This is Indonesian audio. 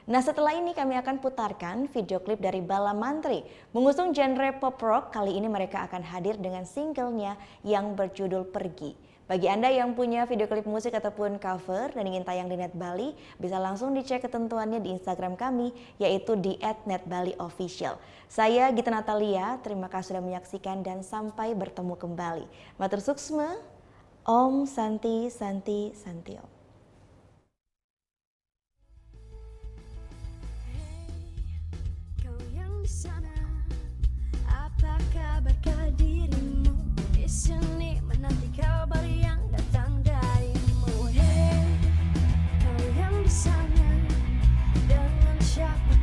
Nah, setelah ini kami akan putarkan video klip dari Bala Mantri. Mengusung genre pop rock, kali ini mereka akan hadir dengan singlenya yang berjudul Pergi. Bagi Anda yang punya video klip musik ataupun cover dan ingin tayang di Net Bali, bisa langsung dicek ketentuannya di Instagram kami, yaitu di @netbaliofficial. Saya Gita Natalia, terima kasih sudah menyaksikan dan sampai bertemu kembali. Matur suksma, Om Santi Santi Santi Om. Di sana, apa kabarkah dirimu? Di sini menanti kabar yang datang darimu. Hey, kau yang di sana, dengan siapa?